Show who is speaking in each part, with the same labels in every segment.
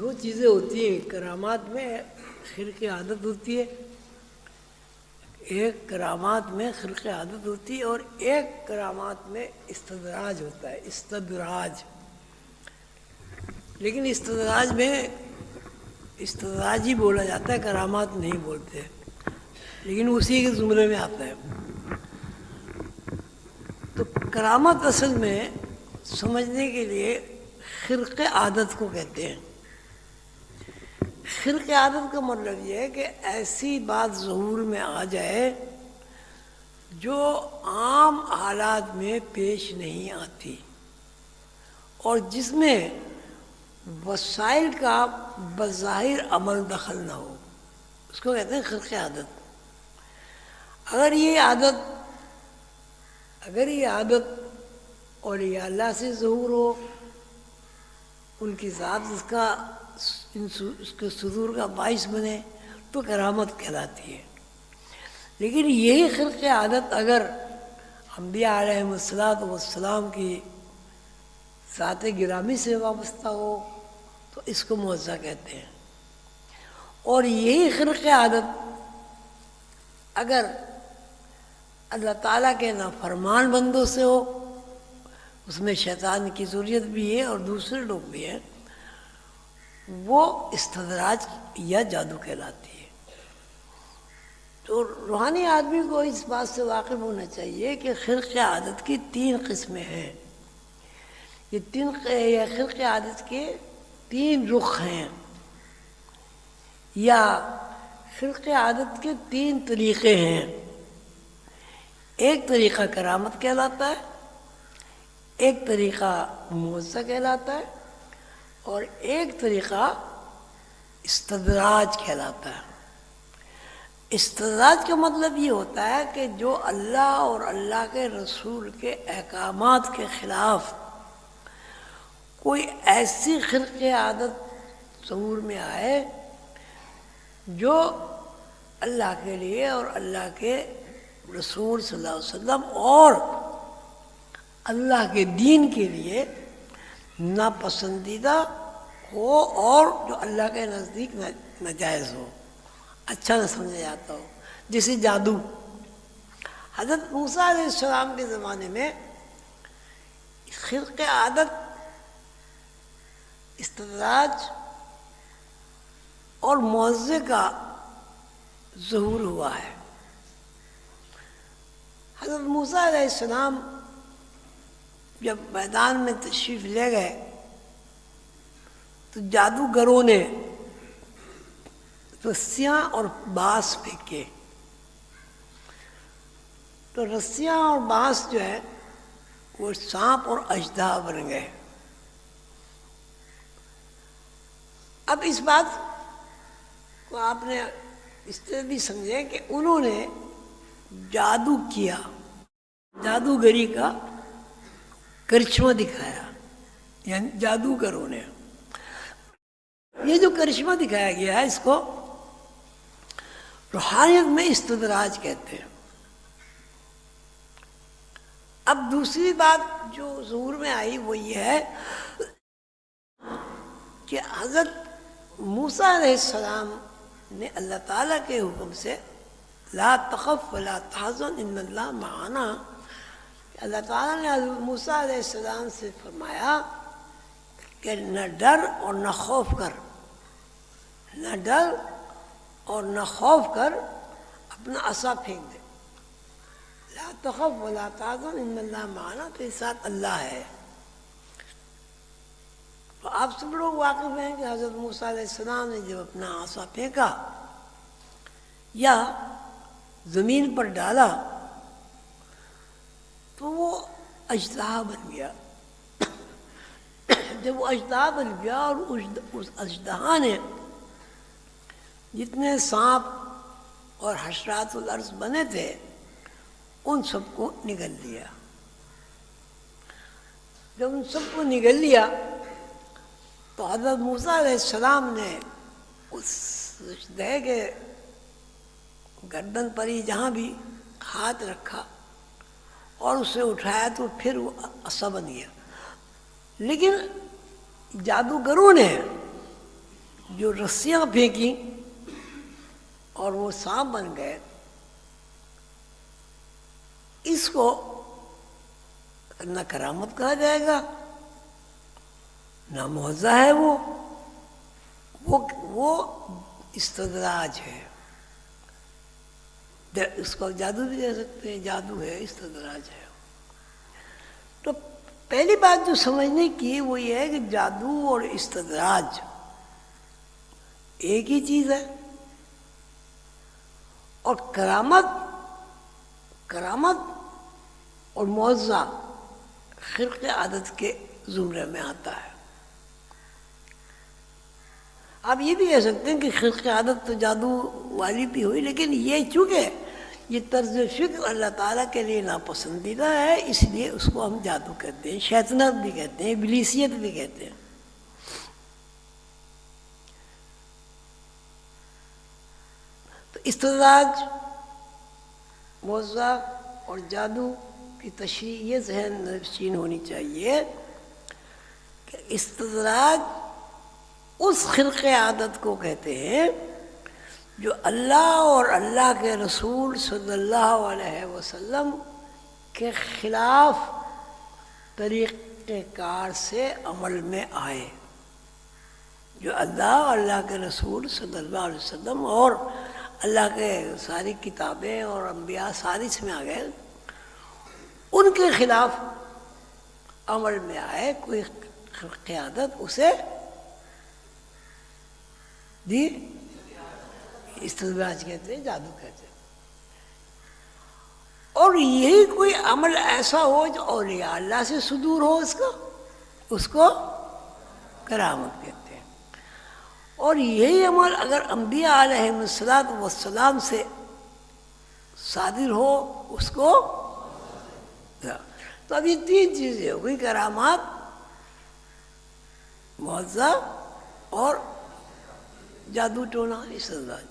Speaker 1: دو چیزیں ہوتی ہیں کرامات میں، خرق عادت ہوتی ہے، ایک کرامات میں خرق عادت ہوتی ہے اور ایک کرامات میں استدراج ہوتا ہے، استدراج. لیکن استدراج میں استدراج ہی بولا جاتا ہے، کرامات نہیں بولتے، لیکن اسی کے زمرے میں آتا ہے. تو کرامت اصل میں سمجھنے کے لیے خرق عادت کو کہتے ہیں. خرق عادت کا مطلب یہ ہے کہ ایسی بات ظہور میں آ جائے جو عام حالات میں پیش نہیں آتی اور جس میں وسائل کا بظاہر عمل دخل نہ ہو، اس کو کہتے ہیں خرق عادت. اگر یہ عادت اولیاء اللہ سے ظہور ہو، ان کی ذات اس کے صدور کا باعث بنے تو کرامت کہلاتی ہے. لیکن یہی خرق عادت اگر انبیاء علیہ السلام کی ذات گرامی سے وابستہ ہو تو اس کو معجزہ کہتے ہیں. اور یہی خرق عادت اگر اللہ تعالیٰ کے نافرمان بندوں سے ہو، اس میں شیطان کی ضروریت بھی ہے اور دوسرے لوگ بھی ہیں، وہ استدراج یا جادو کہلاتی ہے. تو روحانی آدمی کو اس بات سے واقف ہونا چاہیے کہ خرق عادت کی 3 قسمیں ہیں. یہ خرق عادت کے 3 رخ ہیں، یا خرق عادت کے 3 طریقے ہیں. ایک طریقہ کرامت کہلاتا ہے، ایک طریقہ معجزہ کہلاتا ہے، اور ایک طریقہ استدراج کہلاتا ہے. استدراج کا مطلب یہ ہوتا ہے کہ جو اللہ اور اللہ کے رسول کے احکامات کے خلاف کوئی ایسی خرق عادت ظہور میں آئے جو اللہ کے لیے اور اللہ کے رسول صلی اللہ علیہ وسلم اور اللہ کے دین کے لیے ناپسندیدہ ہو اور جو اللہ کے نزدیک ناجائز ہو، اچھا نہ سمجھا جاتا ہو. جیسے جادو. حضرت موسیٰ علیہ السلام کے زمانے میں خرق عادت، استدراج اور معجزے کا ظہور ہوا ہے. حضرت موسیٰ علیہ السلام جب میدان میں تشریف لے گئے تو جادوگروں نے رسیاں اور بانس پھینکے، تو رسیاں اور بانس جو ہے وہ سانپ اور اژدہا بن گئے. اب اس بات کو آپ نے اس طرح بھی سمجھے کہ انہوں نے جادو کیا، جادوگری کا کرشمہ دکھایا، یعنی جادوگروں نے. یہ جو کرشمہ دکھایا گیا ہے اس کو روحانیت میں استدراج کہتے ہیں. اب دوسری بات جو ظہور میں آئی وہ یہ ہے کہ حضرت موسیٰ علیہ السلام نے اللہ تعالیٰ کے حکم سے لا تخف ولا تحزن ان اللہ معنا، اللہ تعالیٰ نے حضرت موسیٰ علیہ السلام سے فرمایا کہ نہ ڈر اور نہ خوف کر، نہ ڈر اور نہ خوف کر، اپنا عصا پھینک دے. لا تخف ولا تحزن ان اللہ معنا، تو اس ساتھ اللہ ہے. تو آپ سب لوگ واقف ہیں کہ حضرت موسیٰ علیہ السلام نے جب اپنا عصا پھینکا یا زمین پر ڈالا تو وہ اژدہا بن گیا. جب وہ اژدہا بن گیا اور اس اژدہا نے جتنے سانپ اور حشرات الارض بنے تھے ان سب کو نگل لیا. جب ان سب کو نگل لیا تو حضرت موسیٰ علیہ السلام نے اس اژدہے کے گردن پر ہی جہاں بھی ہاتھ رکھا اور اسے اٹھایا تو پھر وہ عصا بن گیا. لیکن جادوگروں نے جو رسیاں پھینکی اور وہ سانپ بن گئے، اس کو نہ کرامت کہا جائے گا نہ معجزہ ہے، وہ استدراج ہے. اس کو جادو بھی کہہ سکتے ہیں، جادو ہے، استدراج ہے. تو پہلی بات جو سمجھنے کی وہ یہ ہے کہ جادو اور استدراج ایک ہی چیز ہے، اور کرامت اور معجزہ خرق عادت کے زمرے میں آتا ہے. آپ یہ بھی کہہ سکتے ہیں کہ خرق عادت تو جادو والی بھی ہوئی، لیکن یہ چونکہ یہ طرز فکر اللہ تعالیٰ کے لیے ناپسندیدہ ہے، اس لیے اس کو ہم جادو کہتے ہیں، شیطنت بھی کہتے ہیں، ابلیسیت بھی کہتے ہیں. تو استدراج، معجزہ اور جادو کی تشریح یہ ذہن نشین ہونی چاہیے کہ استدراج اس خرق عادت کو کہتے ہیں جو اللہ اور اللہ کے رسول صلی اللہ علیہ وسلم کے خلاف طریقہ کار سے عمل میں آئے، جو اللہ اور اللہ کے رسول صلی اللہ علیہ وسلم اور اللہ کے ساری کتابیں اور انبیاء ساری اس میں آ گئے، ان کے خلاف عمل میں آئے کوئی قیادت، اسے دی استدراج کہتے ہیں، جادو کہتے ہیں. اور یہی کوئی عمل ایسا ہو جو اولیاء اللہ سے صدور ہو، اس کو کرامت کہتے ہیں. اور یہی عمل اگر انبیاء علیہم السلام سے صادر ہو، اس کو. تو اب یہ تین چیزیں ہو گئی، کرامات، معجزہ اور جادو ٹونا، استدراج.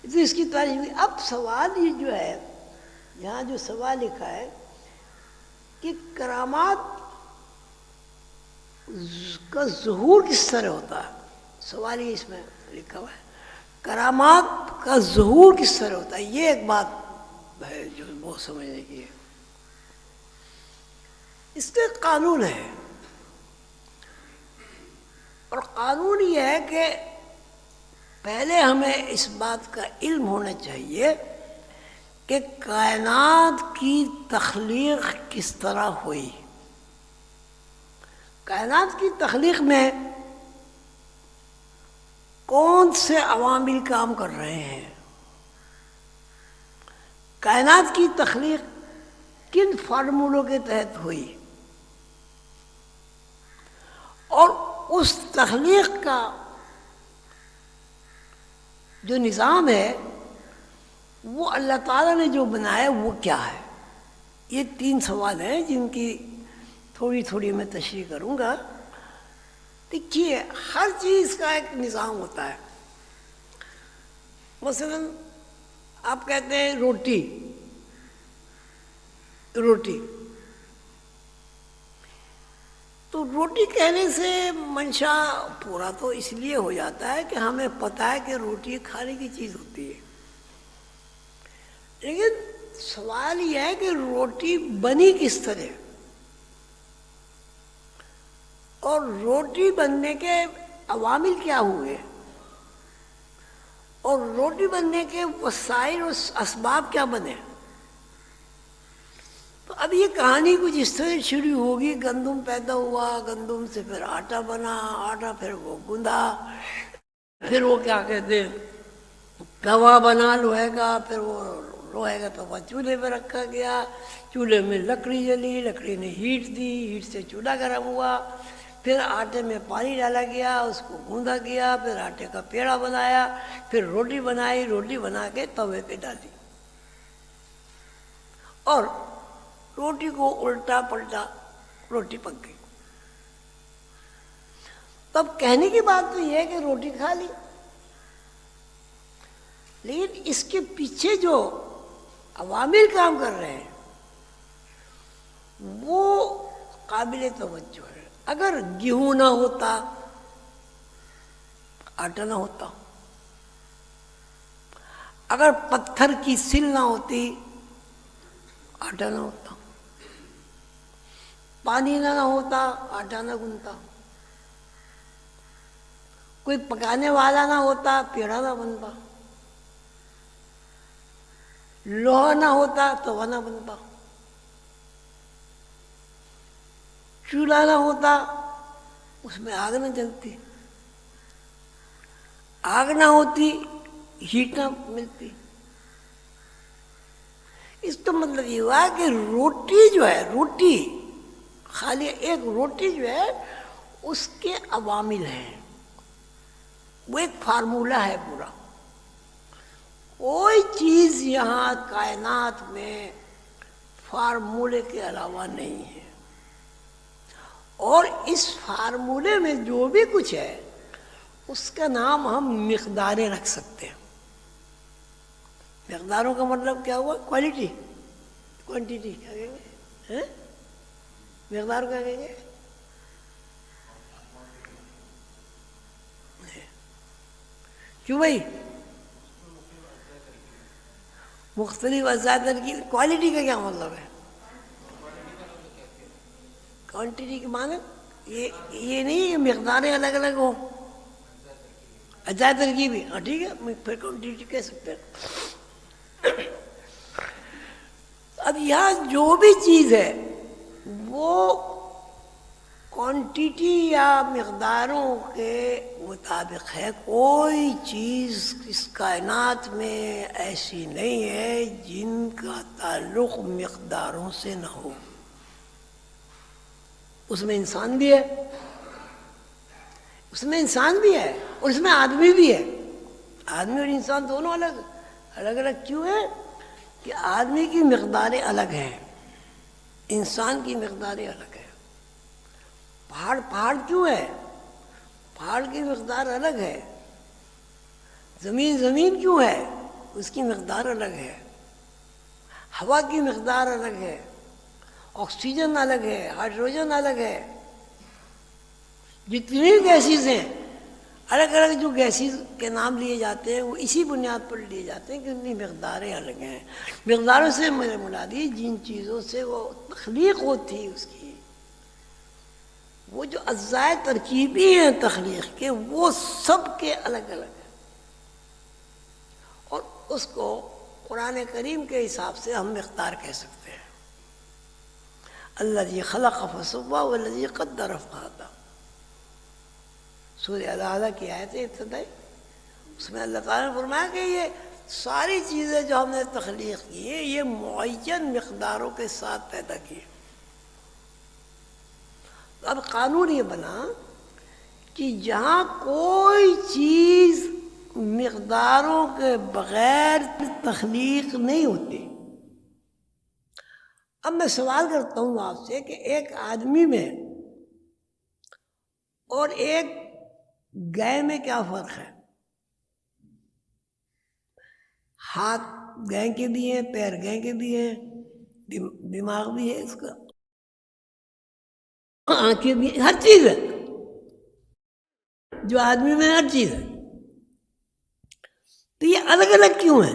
Speaker 1: تو اس کی تعریف ہوئی. اب سوال یہ جو ہے، یہاں جو سوال لکھا ہے کہ کرامات کا ظہور کس طرح ہوتا ہے، سوال یہ اس میں لکھا ہوا ہے، کرامات کا ظہور کس طرح ہوتا ہے. یہ ایک بات ہے جو بہت سمجھنے کی ہے. اس کے قانون ہے، اور قانون یہ ہے کہ پہلے ہمیں اس بات کا علم ہونا چاہیے کہ کائنات کی تخلیق کس طرح ہوئی. کائنات کی تخلیق میں کون سے عوامل کام کر رہے ہیں، کائنات کی تخلیق کن فارمولوں کے تحت ہوئی، اور اس تخلیق کا جو نظام ہے وہ اللہ تعالیٰ نے جو بنایا وہ کیا ہے. یہ تین سوال ہیں جن کی تھوڑی تھوڑی میں تشریح کروں گا. دیکھیے، ہر چیز کا ایک نظام ہوتا ہے. مثلا آپ کہتے ہیں روٹی، تو روٹی کہنے سے منشا پورا تو اس لیے ہو جاتا ہے کہ ہمیں پتہ ہے کہ روٹی کھانے کی چیز ہوتی ہے. لیکن سوال یہ ہے کہ روٹی بنی کس طرح، اور روٹی بننے کے عوامل کیا ہوئے، اور روٹی بننے کے وسائل اور اسباب کیا بنے. تو اب یہ کہانی کچھ اس طرح شروع ہوگی، گندم پیدا ہوا، گندم سے پھر آٹا بنا، آٹا پھر وہ گوندھا، پھر وہ کیا کہتے ہیں توا بنا لوہے کا، پھر وہ لوہے کا توا چولہے پہ رکھا گیا، چولہے میں لکڑی جلی، لکڑی نے ہیٹ دی، ہیٹ سے چولہا گرم ہوا، پھر آٹے میں پانی ڈالا گیا، اس کو گوندا گیا، پھر آٹے کا پیڑا بنایا، پھر روٹی بنائی، روٹی بنا کے توے پہ ڈالی، اور روٹی کو الٹا پلٹا، روٹی پک گئی. تب کہنے کی بات تو یہ ہے کہ روٹی کھا لی، لیکن اس کے پیچھے جو عوامل کام کر رہے ہیں وہ قابل توجہ ہے. اگر گیہوں نہ ہوتا، آٹا نہ ہوتا، اگر پتھر کی سل نہ ہوتی آٹا نہ ہوتا، پانی نہ ہوتا آٹا نہ گنتا، کوئی پکانے والا نہ ہوتا پیڑا نہ بنتا، لوہا نہ ہوتا تو نہ بنتا، چولہا نہ ہوتا اس میں آگ نہ جلتی، آگ نہ ہوتی ہیٹ نہ ملتی۔ اس کا مطلب یہ ہوا کہ روٹی جو ہے، روٹی خالی ایک روٹی جو ہے اس کے عوامل ہیں، وہ ایک فارمولہ ہے پورا، کوئی چیز یہاں کائنات میں فارمولے کے علاوہ نہیں ہے، اور اس فارمولے میں جو بھی کچھ ہے اس کا نام ہم مقداریں رکھ سکتے ہیں۔ مقداروں کا مطلب کیا ہوا؟ کوالٹی، کوانٹیٹی کیا کہیں گے؟ مقدار کیا کہیں گے؟ کیوں بھائی؟ مختلف اجزاء ترکیب۔ کوالٹی کا کیا مطلب ہے؟ کوانٹیٹی کے معنی یہ نہیں کہ مقداریں الگ الگ ہوں، اجزاء ترکیبی، ہاں ٹھیک ہے، پھر کوانٹیٹی کہہ سکتے ہیں۔ اب یہاں جو بھی چیز ہے وہ کوانٹیٹی یا مقداروں کے مطابق ہے، کوئی چیز اس کائنات میں ایسی نہیں ہے جن کا تعلق مقداروں سے نہ ہو۔ اس میں انسان بھی ہے، اس میں انسان بھی ہے اور اس میں آدمی بھی ہے۔ آدمی اور انسان دونوں الگ الگ کیوں ہے؟ کہ آدمی کی مقداریں الگ ہیں، انسان کی مقداریں الگ ہیں۔ پہاڑ کیوں ہے؟ پہاڑ کی مقدار الگ ہے۔ زمین کیوں ہے؟ اس کی مقدار الگ ہے۔ ہوا کی مقدار الگ ہے، آکسیجن الگ ہے، ہائیڈروجن الگ ہے۔ جتنی گیسز ہیں الگ الگ، جو گیسز کے نام لیے جاتے ہیں وہ اسی بنیاد پر لیے جاتے ہیں کہ ان کی مقداریں الگ ہیں۔ مقداروں سے میرے مرادی جن چیزوں سے وہ تخلیق ہوتی ہے اس کی، وہ جو اجزاء ترکیبی ہیں تخلیق کے، وہ سب کے الگ الگ ہیں، اور اس کو قرآن کریم کے حساب سے ہم مقدار کہہ سکتے ہیں۔ الذی خلق فسوی والذی قدر فہدی، سورہ اعلیٰ کی آیت ابتدائی، اس میں اللہ تعالیٰ نے فرمایا کہ یہ ساری چیزیں جو ہم نے تخلیق کی ہیں یہ معین مقداروں کے ساتھ پیدا کی۔ اب قانون یہ بنا کہ جہاں کوئی چیز مقداروں کے بغیر تخلیق نہیں ہوتی۔ اب میں سوال کرتا ہوں آپ سے کہ ایک آدمی میں اور ایک گائے میں کیا فرق ہے؟ ہاتھ گائے کے بھی ہیں، پیر گائے کے بھی ہیں، دماغ بھی ہے اس کا، آنکھیں بھی، ہر چیز ہے جو آدمی میں، ہر چیز ہے۔ تو یہ الگ الگ کیوں ہے؟